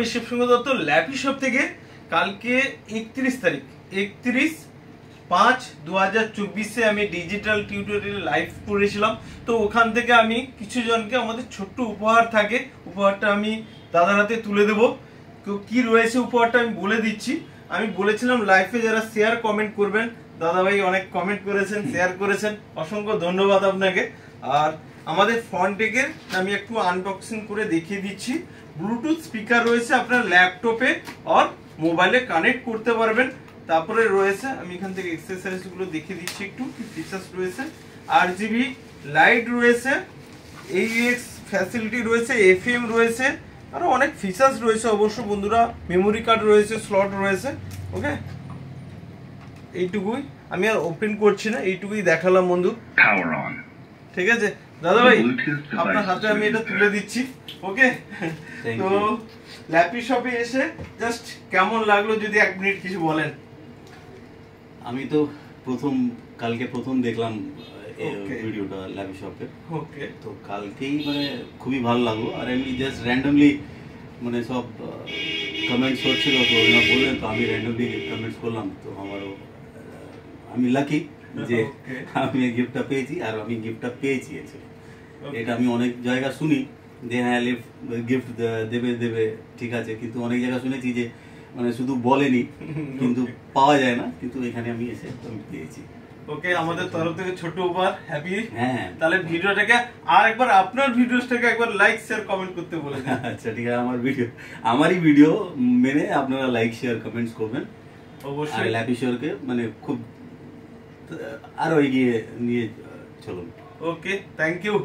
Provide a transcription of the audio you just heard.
আমি Shivasimha Dutta lappy shop থেকে কালকে 31 তারিখ 31/5/2024 আমি ডিজিটাল টিউটোরিয়াল লাইভ করেছিলাম। তো ওখান থেকে আমি কিছু জনকে আমাদের ছোট্ট উপহার থাকে, উপহারটা আমি দাদার হাতে তুলে দেবো। কি রয়েছে উপহারটা আমি বলে দিচ্ছি। আমি বলেছিলাম লাইভে যারা শেয়ার কমেন্ট করবেন, দাদা ভাই অনেক কমেন্ট করেছেন, শেয়ার করেছেন, অসংখ্য ধন্যবাদ আপনাকে। আর আমাদের ফন্টেকের আমি একটু আনবক্সিং করে দেখিয়ে দিচ্ছি। ব্লুটুথ স্পিকার রয়েছে, আপনার ল্যাপটপে আর মোবাইলে কানেক্ট করতে পারবেন। তারপরে রয়েছে, আমি এখান থেকে এক্সারসাইজ গুলো দেখিয়ে দিচ্ছি একটু কি ফিচার্স রয়েছে। RGB লাইট রয়েছে, AUX ফ্যাসিলিটি রয়েছে, FM রয়েছে, আরো অনেক ফিচার্স রয়েছে অবশ্য বন্ধুরা। মেমোরি কার্ড রয়েছে, স্লট রয়েছে। ওকে, এইটুকুই, আমি আর ওপেন করছি না, এইটুকুই দেখালাম বন্ধু। ঠিক আছে দাদা ভাই, আপনার হাতে আমি এটা তুলে দিচ্ছি। ওকে, তো ল্যাপি শপে এসে জাস্ট কেমন লাগলো যদি 1 মিনিট কিছু বলেন। আমি তো কালকে প্রথম দেখলাম ভিডিওটা ল্যাপি শপে। ওকে, তো কালকেই মানে খুবই ভালো লাগলো। আর আমি জাস্ট র্যান্ডমলি মানে সব কমেন্টস হচ্ছিল, তো ওরা বললেন, তো আমি র্যান্ডমলি কমেন্টস করলাম। তো আমি লাকি যে আমি এই গিফটটা পেয়েছি, আর আমি গিফটটা পেয়েছি। এটা আমি অনেক জায়গা শুনি যে হ্যাঁ গিফট দেবে, ঠিক আছে, কিন্তু অনেক জায়গা শুনেছি যে মানে শুধু বলেনি কিন্তু পাওয়া যায় না, কিন্তু এখানে আমি এসে আমি পেয়েছি। ওকে, আমাদের তরফ থেকে ছোট উপহার। হ্যাপি। হ্যাঁ, তাহলে ভিডিওটাকে আর একবার আপনার ভিডিওটাকে একবার লাইক শেয়ার কমেন্ট করতে বলে দেন। আচ্ছা ঠিক আছে, আমারই ভিডিও মেনে আপনারা লাইক শেয়ার কমেন্টস করবেন অবশ্যই। ল্যাপি শপকে মানে খুব আরো এগিয়ে নিয়ে চলুন। ওকে, থ্যাংক ইউ।